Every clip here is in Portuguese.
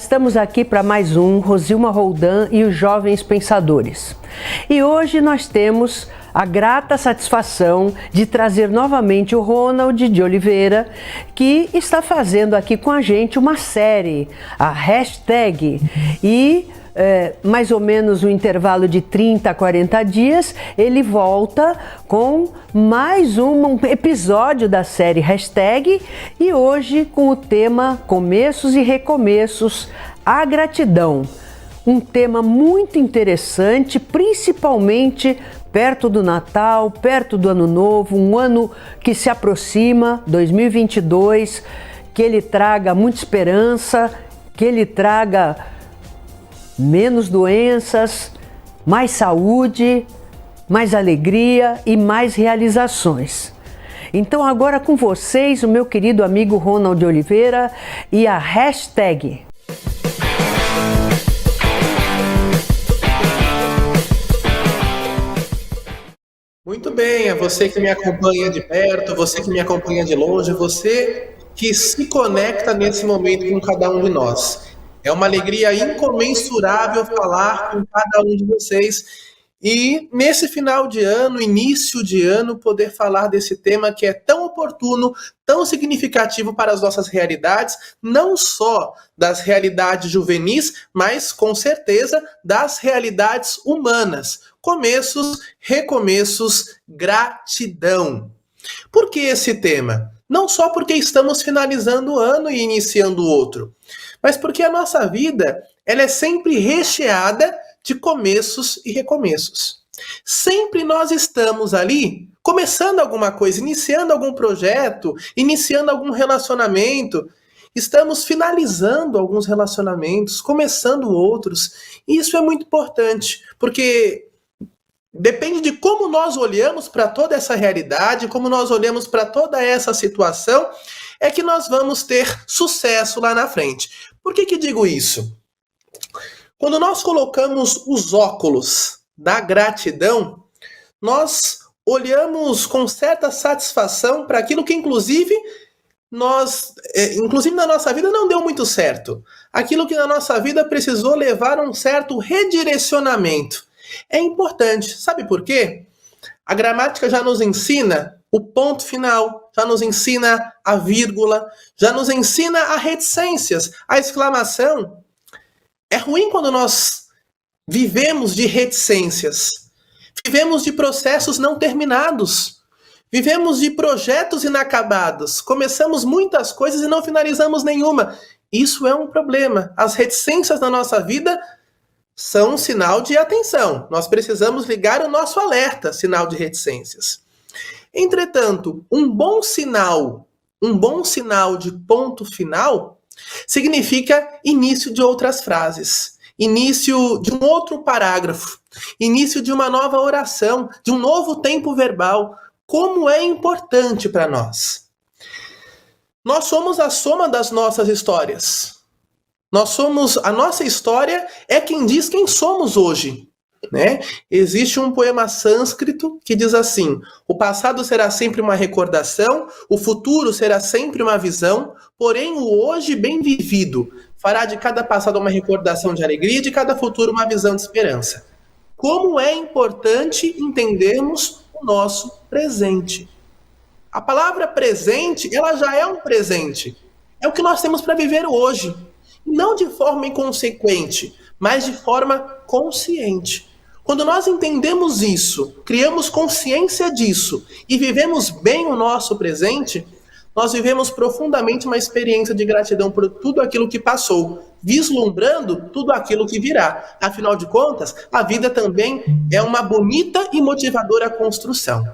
estamos aqui para mais um Rosilma Roldan e os Jovens Pensadores. E hoje nós temos a grata satisfação de trazer novamente o Ronald de Oliveira, que está fazendo aqui com a gente uma série, a Hashtag, e mais ou menos um intervalo de 30 a 40 dias, ele volta com mais um episódio da série Hashtag e hoje com o tema Começos e Recomeços, a gratidão. Um tema muito interessante, principalmente perto do Natal, perto do Ano Novo, um ano que se aproxima, 2022, que ele traga muita esperança, que ele traga menos doenças, mais saúde, mais alegria e mais realizações. Então agora com vocês, o meu querido amigo Ronald de Oliveira e a Hashtag. Muito bem, a você que me acompanha de perto, você que me acompanha de longe, você que se conecta nesse momento com cada um de nós. É uma alegria incomensurável falar com cada um de vocês e nesse final de ano, início de ano, poder falar desse tema que é tão oportuno, tão significativo para as nossas realidades, não só das realidades juvenis, mas com certeza das realidades humanas. Começos, recomeços, gratidão. Por que esse tema? Não só porque estamos finalizando o ano e iniciando o outro, mas porque a nossa vida ela é sempre recheada de começos e recomeços. Sempre nós estamos ali começando alguma coisa, iniciando algum projeto, iniciando algum relacionamento, estamos finalizando alguns relacionamentos, começando outros, e isso é muito importante, porque depende de como nós olhamos para toda essa realidade, como nós olhamos para toda essa situação, é que nós vamos ter sucesso lá na frente. Por que digo isso? Quando nós colocamos os óculos da gratidão, nós olhamos com certa satisfação para aquilo que inclusive na nossa vida não deu muito certo. Aquilo que na nossa vida precisou levar um certo redirecionamento. É importante, sabe por quê? A gramática já nos ensina o ponto final, já nos ensina a vírgula, já nos ensina a reticências, a exclamação. É ruim quando nós vivemos de reticências, vivemos de processos não terminados, vivemos de projetos inacabados, começamos muitas coisas e não finalizamos nenhuma. Isso é um problema. As reticências na nossa vida são um sinal de atenção. Nós precisamos ligar o nosso alerta, sinal de reticências. Entretanto, um bom sinal de ponto final significa início de outras frases, início de um outro parágrafo, início de uma nova oração, de um novo tempo verbal. Como é importante para nós. Nós somos a soma das nossas histórias. A nossa história é quem diz quem somos hoje, né? Existe um poema sânscrito que diz assim: o passado será sempre uma recordação, o futuro será sempre uma visão, porém o hoje bem vivido fará de cada passado uma recordação de alegria e de cada futuro uma visão de esperança. Como é importante entendermos o nosso presente. A palavra presente, ela já é um presente. É o que nós temos para viver hoje. Não de forma inconsequente, mas de forma consciente. Quando nós entendemos isso, criamos consciência disso e vivemos bem o nosso presente, nós vivemos profundamente uma experiência de gratidão por tudo aquilo que passou, vislumbrando tudo aquilo que virá. Afinal de contas, a vida também é uma bonita e motivadora construção.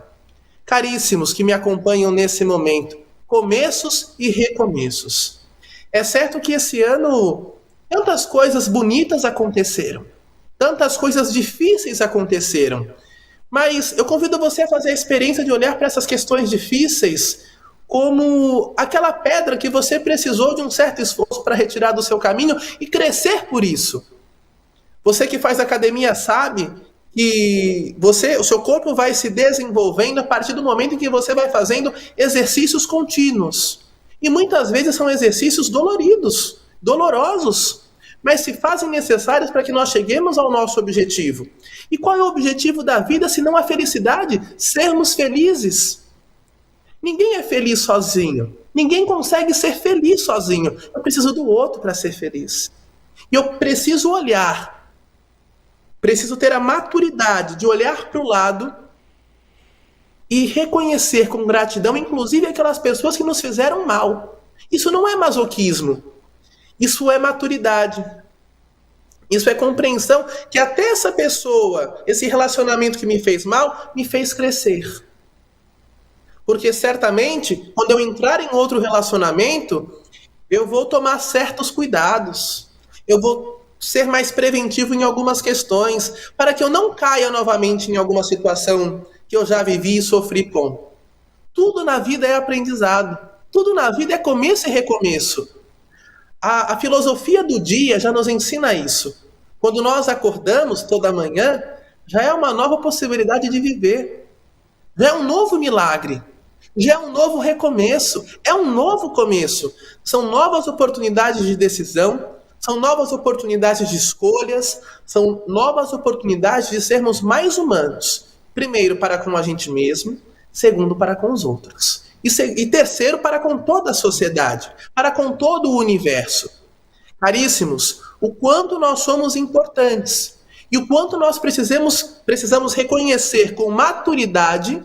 Caríssimos que me acompanham nesse momento, começos e recomeços. É certo que esse ano tantas coisas bonitas aconteceram, tantas coisas difíceis aconteceram, mas eu convido você a fazer a experiência de olhar para essas questões difíceis como aquela pedra que você precisou de um certo esforço para retirar do seu caminho e crescer por isso. Você que faz academia sabe que o seu corpo vai se desenvolvendo a partir do momento em que você vai fazendo exercícios contínuos. E muitas vezes são exercícios doloridos, dolorosos. mas se fazem necessárias para que nós cheguemos ao nosso objetivo. E qual é o objetivo da vida, se não a felicidade? Sermos felizes. Ninguém é feliz sozinho. Ninguém consegue ser feliz sozinho. Eu preciso do outro para ser feliz. E eu preciso olhar. Preciso ter a maturidade de olhar para o lado e reconhecer com gratidão, inclusive aquelas pessoas que nos fizeram mal. Isso não é masoquismo. Isso é maturidade. Isso é compreensão que até essa pessoa, esse relacionamento que me fez mal, me fez crescer. Porque certamente, quando eu entrar em outro relacionamento, eu vou tomar certos cuidados. Eu vou ser mais preventivo em algumas questões, para que eu não caia novamente em alguma situação que eu já vivi e sofri com. Tudo na vida é aprendizado. Tudo na vida é começo e recomeço. A filosofia do dia já nos ensina isso. Quando nós acordamos toda manhã, já é uma nova possibilidade de viver. Já é um novo milagre. Já é um novo recomeço. É um novo começo. São novas oportunidades de decisão, são novas oportunidades de escolhas, são novas oportunidades de sermos mais humanos. Primeiro, para com a gente mesmo. Segundo, para com os outros. E terceiro, para com toda a sociedade, para com todo o universo. Caríssimos, o quanto nós somos importantes e o quanto nós precisamos reconhecer com maturidade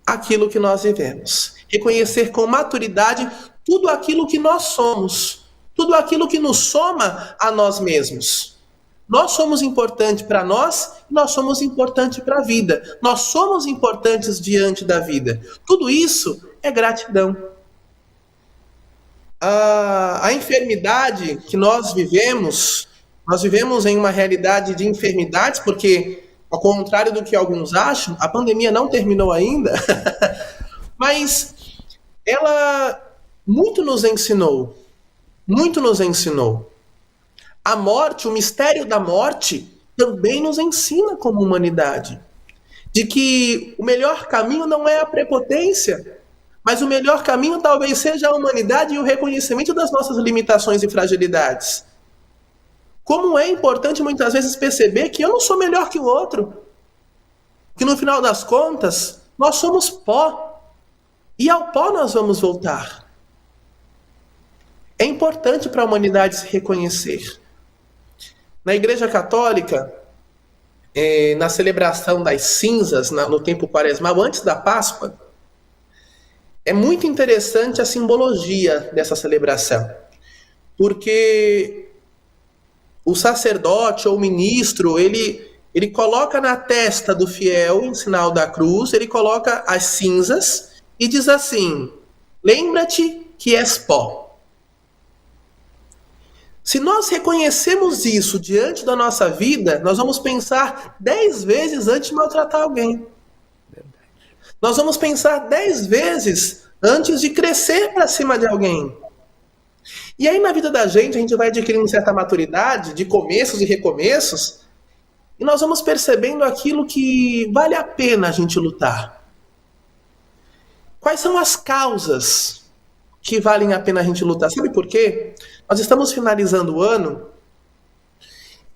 aquilo que nós vivemos. Reconhecer com maturidade tudo aquilo que nós somos, tudo aquilo que nos soma a nós mesmos. Nós somos importantes para nós e nós somos importantes para a vida. Nós somos importantes diante da vida. Tudo isso é gratidão. A enfermidade que nós vivemos em uma realidade de enfermidades, porque, ao contrário do que alguns acham, a pandemia não terminou ainda, mas ela muito nos ensinou. A morte, o mistério da morte, também nos ensina como humanidade. De que o melhor caminho não é a prepotência, mas o melhor caminho talvez seja a humanidade e o reconhecimento das nossas limitações e fragilidades. Como é importante muitas vezes perceber que eu não sou melhor que o outro. Que no final das contas, nós somos pó. E ao pó nós vamos voltar. É importante para a humanidade se reconhecer. Na Igreja Católica, na celebração das cinzas, no tempo quaresmal, antes da Páscoa, é muito interessante a simbologia dessa celebração. Porque o sacerdote ou o ministro, ele coloca na testa do fiel, em sinal da cruz, ele coloca as cinzas e diz assim: lembra-te que és pó. Se nós reconhecemos isso diante da nossa vida, nós vamos pensar 10 vezes antes de maltratar alguém. Nós vamos pensar 10 vezes antes de crescer para cima de alguém. E aí na vida da gente, a gente vai adquirindo certa maturidade, de começos e recomeços, e nós vamos percebendo aquilo que vale a pena a gente lutar. Quais são as causas que valem a pena a gente lutar? Sabe por quê? Nós estamos finalizando o ano,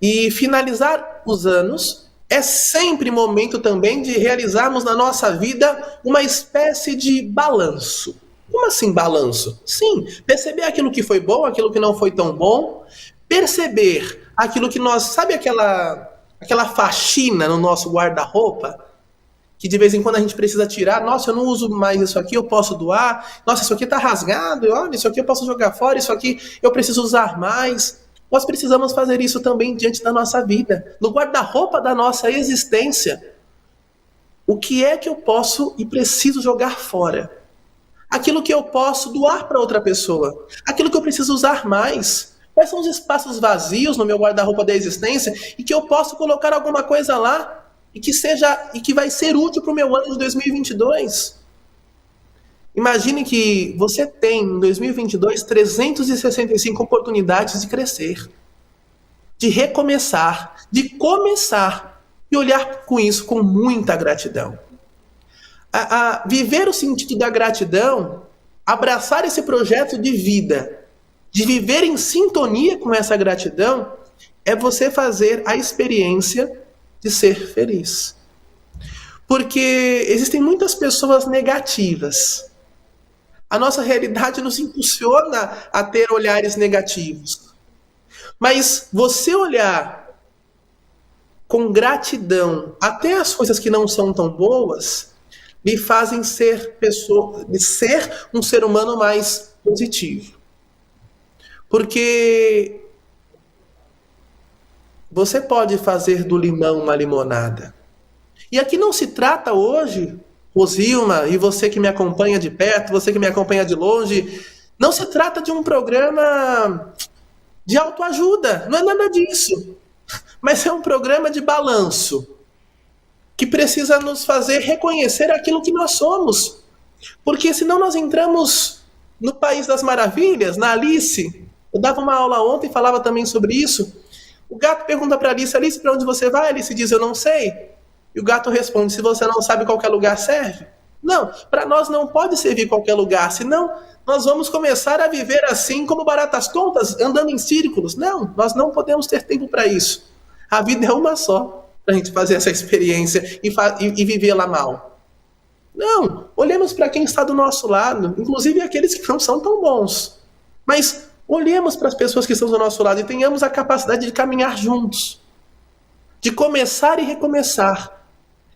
e finalizar os anos é sempre momento também de realizarmos na nossa vida uma espécie de balanço. Como assim balanço? Sim, perceber aquilo que foi bom, aquilo que não foi tão bom, perceber aquilo que nós... Sabe aquela faxina no nosso guarda-roupa? Que de vez em quando a gente precisa tirar. Nossa, eu não uso mais isso aqui, eu posso doar. Nossa, isso aqui está rasgado. Olha, isso aqui eu posso jogar fora. Isso aqui eu preciso usar mais. Nós precisamos fazer isso também diante da nossa vida. No guarda-roupa da nossa existência. O que é que eu posso e preciso jogar fora? Aquilo que eu posso doar para outra pessoa. Aquilo que eu preciso usar mais. Quais são os espaços vazios no meu guarda-roupa da existência e que eu posso colocar alguma coisa lá e que vai ser útil para o meu ano de 2022. Imagine que você tem em 2022 365 oportunidades de crescer, de recomeçar, de começar e olhar com isso com muita gratidão. Viver o sentido da gratidão, abraçar esse projeto de vida de viver em sintonia com essa gratidão, é você fazer a experiência de ser feliz. Porque existem muitas pessoas negativas. A nossa realidade nos impulsiona a ter olhares negativos. Mas você olhar com gratidão até as coisas que não são tão boas, me fazem ser um ser humano mais positivo. Porque você pode fazer do limão uma limonada. E aqui não se trata hoje, Rosilma, e você que me acompanha de perto, você que me acompanha de longe, não se trata de um programa de autoajuda, não é nada disso. Mas é um programa de balanço, que precisa nos fazer reconhecer aquilo que nós somos. Porque senão nós entramos no País das Maravilhas, na Alice. Eu dava uma aula ontem e falava também sobre isso. O gato pergunta para Alice, Alice, para onde você vai? Alice diz, eu não sei. E o gato responde, se você não sabe qualquer lugar serve? Não, para nós não pode servir qualquer lugar, senão nós vamos começar a viver assim como baratas tontas, andando em círculos. Não, nós não podemos ter tempo para isso. A vida é uma só, para a gente fazer essa experiência e vivê-la mal. Não, olhemos para quem está do nosso lado, inclusive aqueles que não são tão bons. Mas olhemos para as pessoas que estão do nosso lado e tenhamos a capacidade de caminhar juntos, de começar e recomeçar.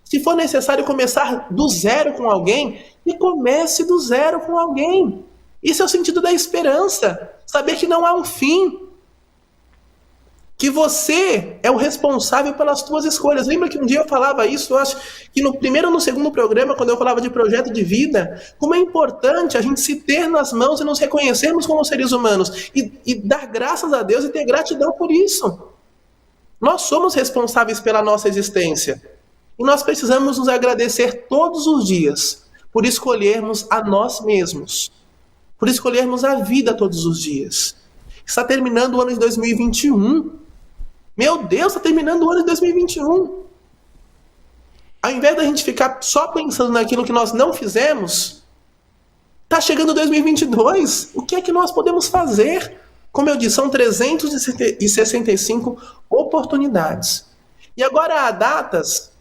Se for necessário começar do zero com alguém, e comece do zero com alguém. Isso é o sentido da esperança. Saber que não há um fim. Que você é o responsável pelas suas escolhas. Lembra que um dia eu falava isso, eu acho que no primeiro ou no segundo programa, quando eu falava de projeto de vida, como é importante a gente se ter nas mãos e nos reconhecermos como seres humanos. E dar graças a Deus e ter gratidão por isso. Nós somos responsáveis pela nossa existência. E nós precisamos nos agradecer todos os dias por escolhermos a nós mesmos, por escolhermos a vida todos os dias. Está terminando o ano de 2021. Meu Deus, está terminando o ano de 2021. Ao invés da gente ficar só pensando naquilo que nós não fizemos, está chegando 2022. O que é que nós podemos fazer? Como eu disse, são 365 oportunidades. E agora há datas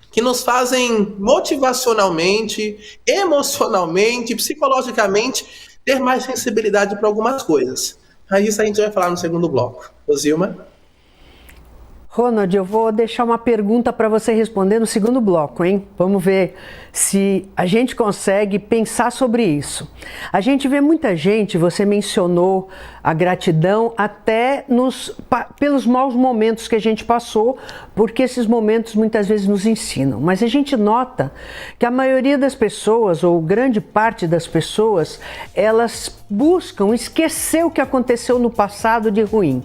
que nos fazem motivacionalmente, emocionalmente, psicologicamente, ter mais sensibilidade para algumas coisas. Aí isso a gente vai falar no segundo bloco. Rosilma? Ronald, eu vou deixar uma pergunta para você responder no segundo bloco, hein? Vamos ver se a gente consegue pensar sobre isso. A gente vê muita gente, você mencionou a gratidão até pelos maus momentos que a gente passou, porque esses momentos muitas vezes nos ensinam. Mas a gente nota que a maioria das pessoas, ou grande parte das pessoas, elas buscam esquecer o que aconteceu no passado de ruim.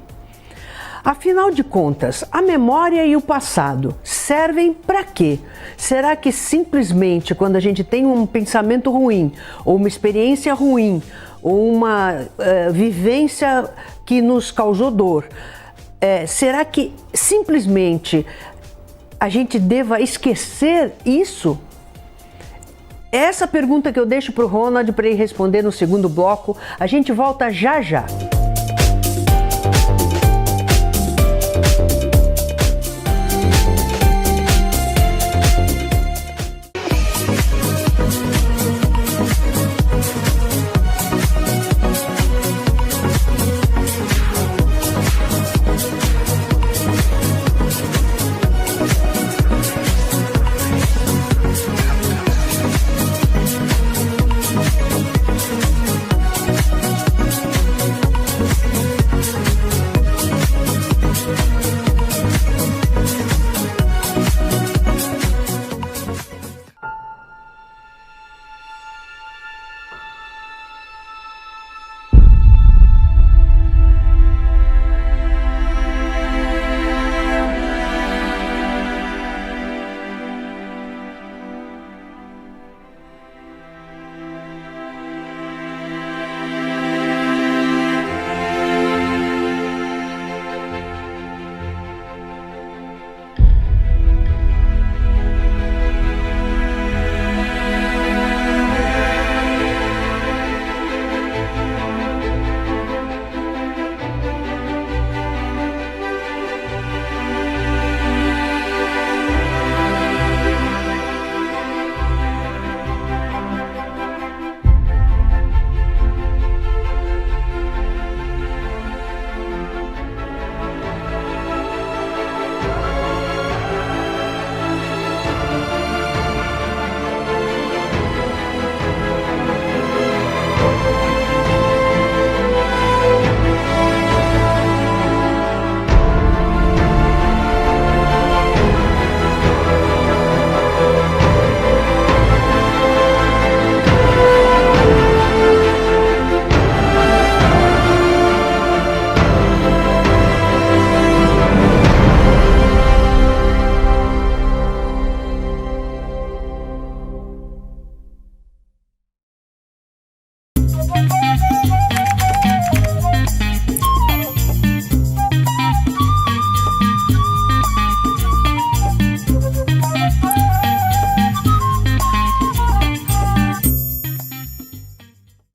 Afinal de contas, a memória e o passado servem para quê? Será que simplesmente quando a gente tem um pensamento ruim, ou uma experiência ruim, ou uma vivência que nos causou dor, será que simplesmente a gente deva esquecer isso? Essa pergunta que eu deixo para o Ronald para ele responder no segundo bloco. A gente volta já já.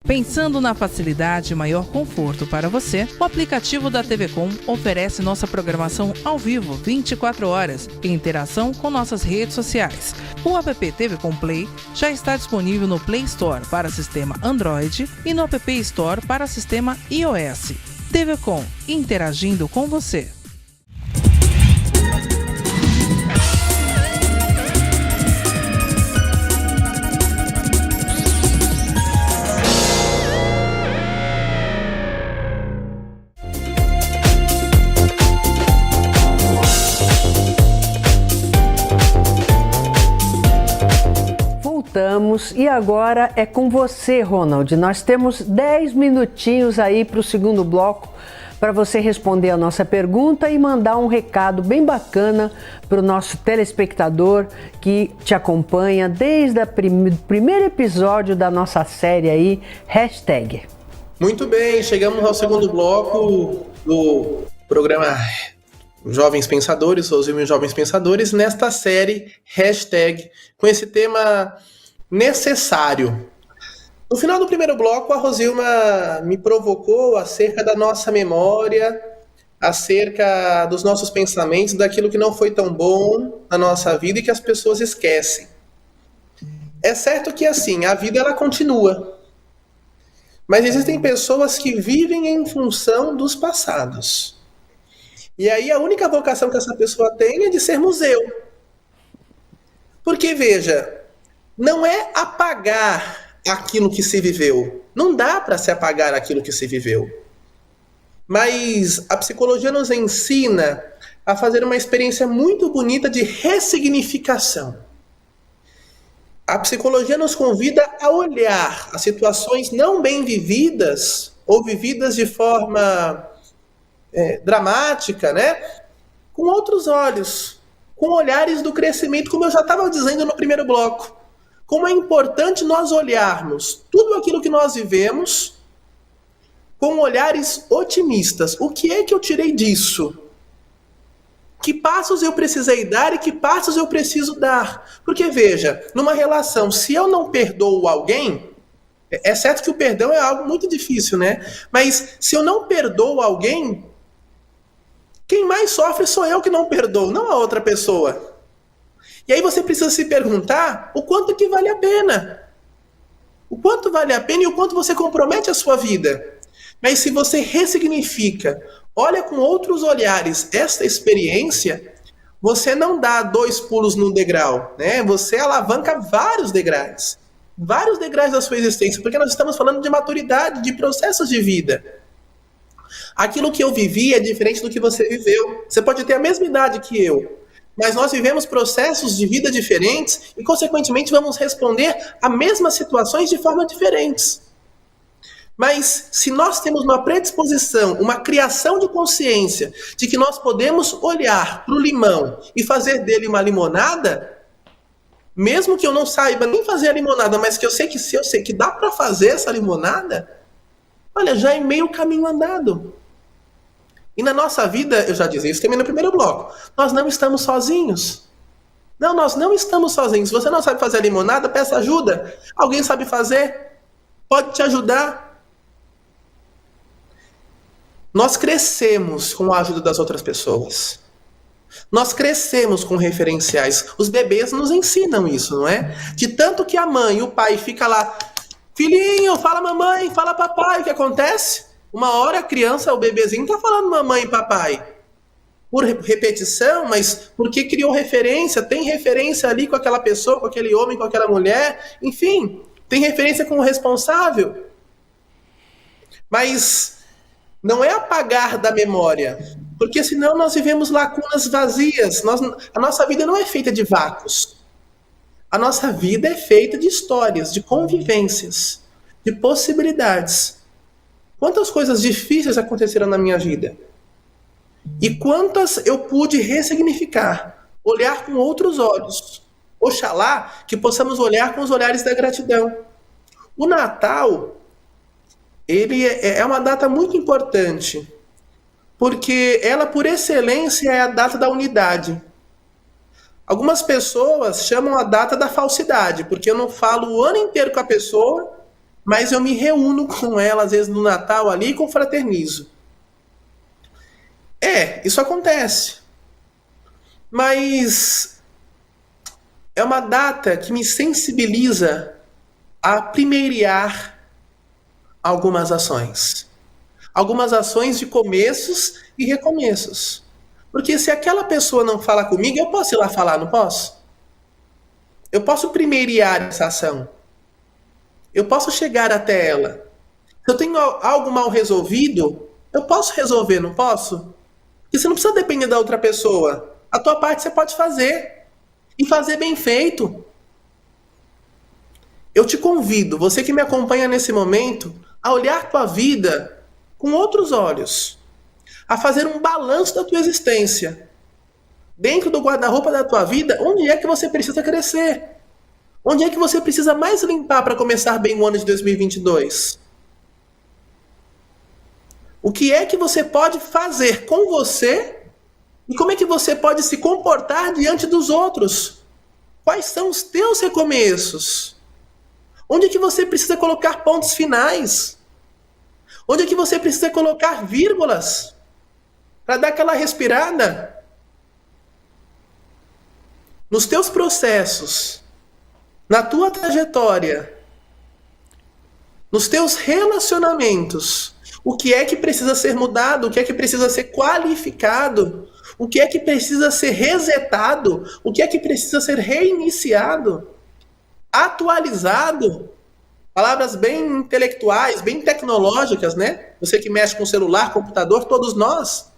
Pensando na facilidade e maior conforto para você, o aplicativo da TV Com oferece nossa programação ao vivo 24 horas e interação com nossas redes sociais. O app TV Com Play já está disponível no Play Store para sistema Android e no App Store para sistema iOS. TV Com, interagindo com você. Voltamos e agora é com você, Ronald. Nós temos 10 minutinhos aí para o segundo bloco para você responder a nossa pergunta e mandar um recado bem bacana para o nosso telespectador que te acompanha desde o primeiro episódio da nossa série aí, Hashtag. Muito bem, chegamos ao segundo bloco do programa Jovens Pensadores, Rosilma e Jovens Pensadores, nesta série Hashtag, com esse tema necessário. No final do primeiro bloco, a Rosilma me provocou acerca da nossa memória, acerca dos nossos pensamentos, daquilo que não foi tão bom na nossa vida e que as pessoas esquecem. É certo que assim, a vida ela continua, mas existem pessoas que vivem em função dos passados. E aí a única vocação que essa pessoa tem é de ser museu. Porque, veja, não é apagar aquilo que se viveu. Não dá para se apagar aquilo que se viveu. Mas a psicologia nos ensina a fazer uma experiência muito bonita de ressignificação. A psicologia nos convida a olhar as situações não bem vividas ou vividas de forma dramática, né? Com outros olhos, com olhares do crescimento, como eu já estava dizendo no primeiro bloco. Como é importante nós olharmos tudo aquilo que nós vivemos com olhares otimistas. O que é que eu tirei disso? Que passos eu precisei dar e que passos eu preciso dar? Porque, veja, numa relação, se eu não perdoo alguém, é certo que o perdão é algo muito difícil, né? Mas se eu não perdoo alguém, quem mais sofre sou eu que não perdoo, não a outra pessoa. E aí você precisa se perguntar o quanto que vale a pena. O quanto vale a pena e o quanto você compromete a sua vida. Mas se você ressignifica, olha com outros olhares esta experiência, você não dá 2 pulos num degrau, né? Você alavanca vários degraus da sua existência, porque nós estamos falando de maturidade, de processos de vida. Aquilo que eu vivi é diferente do que você viveu. Você pode ter a mesma idade que eu, mas nós vivemos processos de vida diferentes e, consequentemente, vamos responder a mesmas situações de forma diferentes. Mas se nós temos uma predisposição, uma criação de consciência de que nós podemos olhar para o limão e fazer dele uma limonada, mesmo que eu não saiba nem fazer a limonada, mas que eu sei que se eu sei que dá para fazer essa limonada, olha, já é meio caminho andado. E na nossa vida, eu já dizia isso também no primeiro bloco, nós não estamos sozinhos. Não, nós não estamos sozinhos. Se você não sabe fazer a limonada, peça ajuda. Alguém sabe fazer, pode te ajudar. Nós crescemos com a ajuda das outras pessoas. Nós crescemos com referenciais. Os bebês nos ensinam isso, não é? De tanto que a mãe e o pai ficam lá, filhinho, fala mamãe, fala papai. O que acontece? Uma hora a criança, o bebezinho, está falando mamãe e papai. Por repetição, mas porque criou referência, tem referência ali com aquela pessoa, com aquele homem, com aquela mulher. Enfim, tem referência com o responsável. Mas não é apagar da memória, porque senão nós vivemos lacunas vazias. A nossa vida não é feita de vácuos. A nossa vida é feita de histórias, de convivências, de possibilidades. Quantas coisas difíceis aconteceram na minha vida? E quantas eu pude ressignificar, olhar com outros olhos. Oxalá que possamos olhar com os olhares da gratidão. O Natal ele é uma data muito importante, porque ela, por excelência, é a data da unidade. Algumas pessoas chamam a data da falsidade, porque eu não falo o ano inteiro com a pessoa, mas eu me reúno com ela, às vezes no Natal ali, e confraternizo. Isso acontece. Mas é uma data que me sensibiliza a primeirear algumas ações. Algumas ações de começos e recomeços. Porque se aquela pessoa não fala comigo, eu posso ir lá falar, não posso? Eu posso primeirear essa ação. Eu posso chegar até ela. Se eu tenho algo mal resolvido, eu posso resolver, não posso? Porque você não precisa depender da outra pessoa. A tua parte você pode fazer. E fazer bem feito. Eu te convido, você que me acompanha nesse momento, a olhar tua vida com outros olhos. A fazer um balanço da tua existência. Dentro do guarda-roupa da tua vida, onde é que você precisa crescer? Onde é que você precisa mais limpar para começar bem o ano de 2022? O que é que você pode fazer com você e como é que você pode se comportar diante dos outros? Quais são os teus recomeços? Onde é que você precisa colocar pontos finais? Onde é que você precisa colocar vírgulas? Para dar aquela respirada? Nos teus processos, na tua trajetória, nos teus relacionamentos, o que é que precisa ser mudado? O que é que precisa ser qualificado? O que é que precisa ser resetado? O que é que precisa ser reiniciado? Atualizado? Palavras bem intelectuais, bem tecnológicas, né? Você que mexe com celular, computador, todos nós.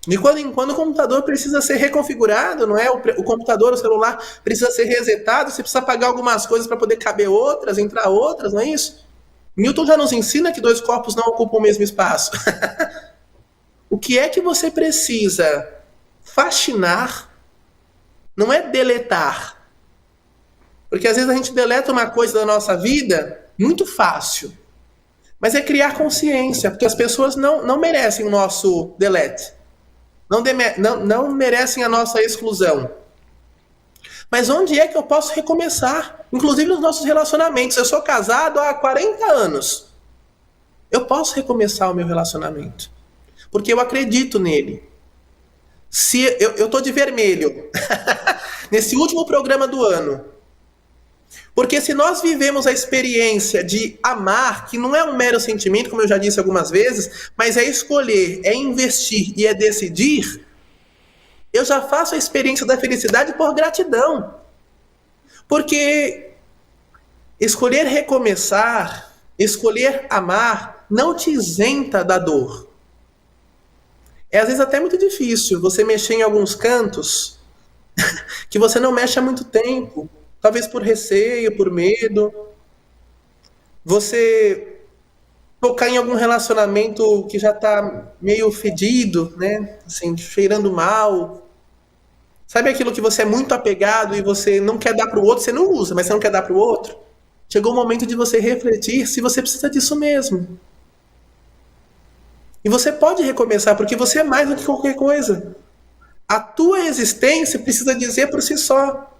De quando em quando o computador precisa ser reconfigurado, não é? O computador, o celular precisa ser resetado, você precisa apagar algumas coisas para poder caber outras, entrar outras, não é isso? Newton já nos ensina que dois corpos não ocupam o mesmo espaço. O que é que você precisa faxinar? Não é deletar. Porque às vezes a gente deleta uma coisa da nossa vida muito fácil. Mas é criar consciência, porque as pessoas não merecem o nosso delete. Não merecem a nossa exclusão. Mas onde é que eu posso recomeçar? Inclusive nos nossos relacionamentos. Eu sou casado há 40 anos. Eu posso recomeçar o meu relacionamento. Porque eu acredito nele. Se eu estou de vermelho nesse último programa do ano. Porque se nós vivemos a experiência de amar, que não é um mero sentimento, como eu já disse algumas vezes, mas é escolher, é investir e é decidir, eu já faço a experiência da felicidade por gratidão. Porque escolher recomeçar, escolher amar, não te isenta da dor. É às vezes até muito difícil você mexer em alguns cantos que você não mexe há muito tempo. Talvez por receio, por medo. Você tocar em algum relacionamento que já está meio fedido, né? Assim, cheirando mal. Sabe aquilo que você é muito apegado e você não quer dar para o outro? Você não usa, mas você não quer dar para o outro? Chegou o momento de você refletir se você precisa disso mesmo. E você pode recomeçar, porque você é mais do que qualquer coisa. A tua existência precisa dizer por si só.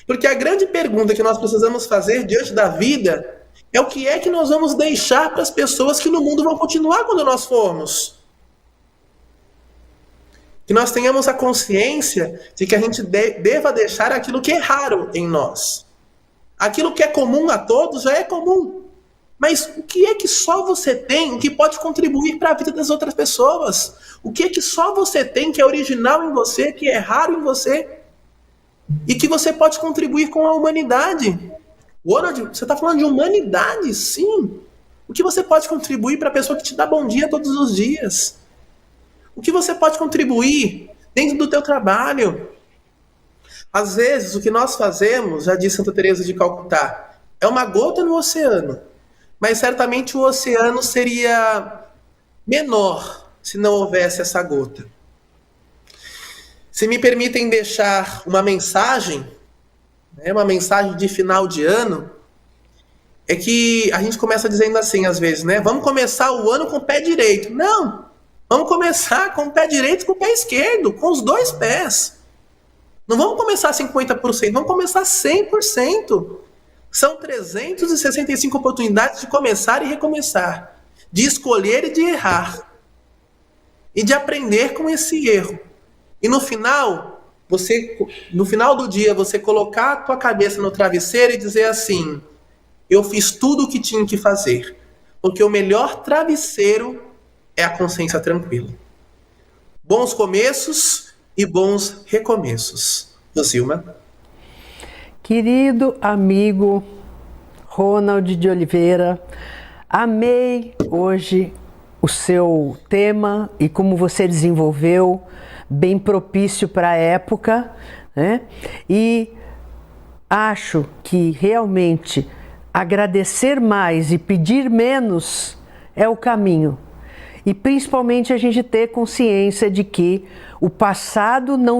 Porque a grande pergunta que nós precisamos fazer diante da vida é o que é que nós vamos deixar para as pessoas que no mundo vão continuar quando nós formos. Que nós tenhamos a consciência de que a gente deva deixar aquilo que é raro em nós. Aquilo que é comum a todos já é comum. Mas o que é que só você tem que pode contribuir para a vida das outras pessoas? O que é que só você tem que é original em você, que é raro em você? E que você pode contribuir com a humanidade. Ronald, você está falando de humanidade? Sim. O que você pode contribuir para a pessoa que te dá bom dia todos os dias? O que você pode contribuir dentro do teu trabalho? Às vezes, o que nós fazemos, já disse Santa Teresa de Calcutá, é uma gota no oceano. Mas certamente o oceano seria menor se não houvesse essa gota. Se me permitem deixar uma mensagem de final de ano, é que a gente começa dizendo assim, às vezes, né? Vamos começar o ano com o pé direito. Não! Vamos começar com o pé direito e com o pé esquerdo, com os dois pés. Não vamos começar 50%, vamos começar 100%. São 365 oportunidades de começar e recomeçar, de escolher e de errar, e de aprender com esse erro. E no final do dia, você colocar a tua cabeça no travesseiro e dizer assim: eu fiz tudo o que tinha que fazer, porque o melhor travesseiro é a consciência tranquila. Bons começos e bons recomeços. Rosilma. Querido amigo Ronald de Oliveira, amei hoje o seu tema e como você desenvolveu, bem propício para a época, né? E acho que realmente agradecer mais e pedir menos é o caminho. E principalmente a gente ter consciência de que o passado não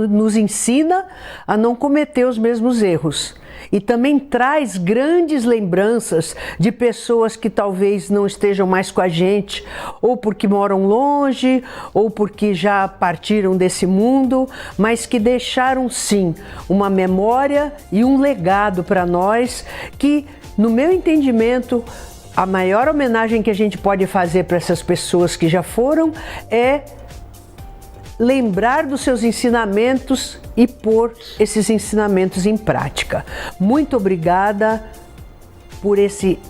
nos ensina a não cometer os mesmos erros. E também traz grandes lembranças de pessoas que talvez não estejam mais com a gente, ou porque moram longe, ou porque já partiram desse mundo, mas que deixaram sim uma memória e um legado para nós que, no meu entendimento, a maior homenagem que a gente pode fazer para essas pessoas que já foram é lembrar dos seus ensinamentos e pôr esses ensinamentos em prática. Muito obrigada por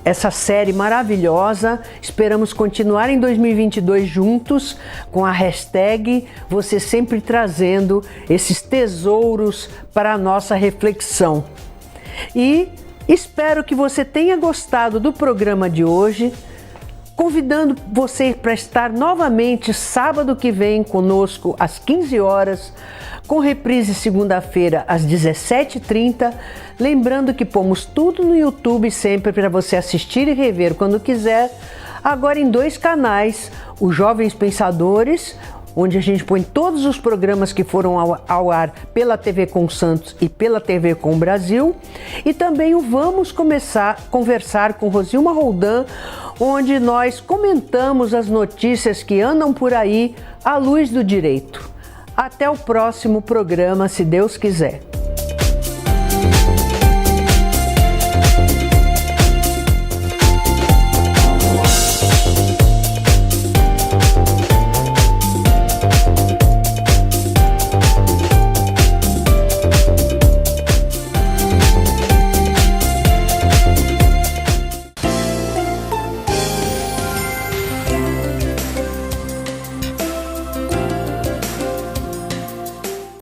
essa série maravilhosa. Esperamos continuar em 2022 juntos com a hashtag, você sempre trazendo esses tesouros para a nossa reflexão. E espero que você tenha gostado do programa de hoje, convidando você para estar novamente sábado que vem conosco às 15 horas, com reprise segunda-feira às 17h30. Lembrando que pomos tudo no YouTube sempre para você assistir e rever quando quiser. Agora em 2 canais, o Jovens Pensadores, onde a gente põe todos os programas que foram ao ar pela TV Com Santos e pela TV Com Brasil, e também o Vamos Conversar com Rosilma Roldan, onde nós comentamos as notícias que andam por aí à luz do direito. Até o próximo programa, se Deus quiser.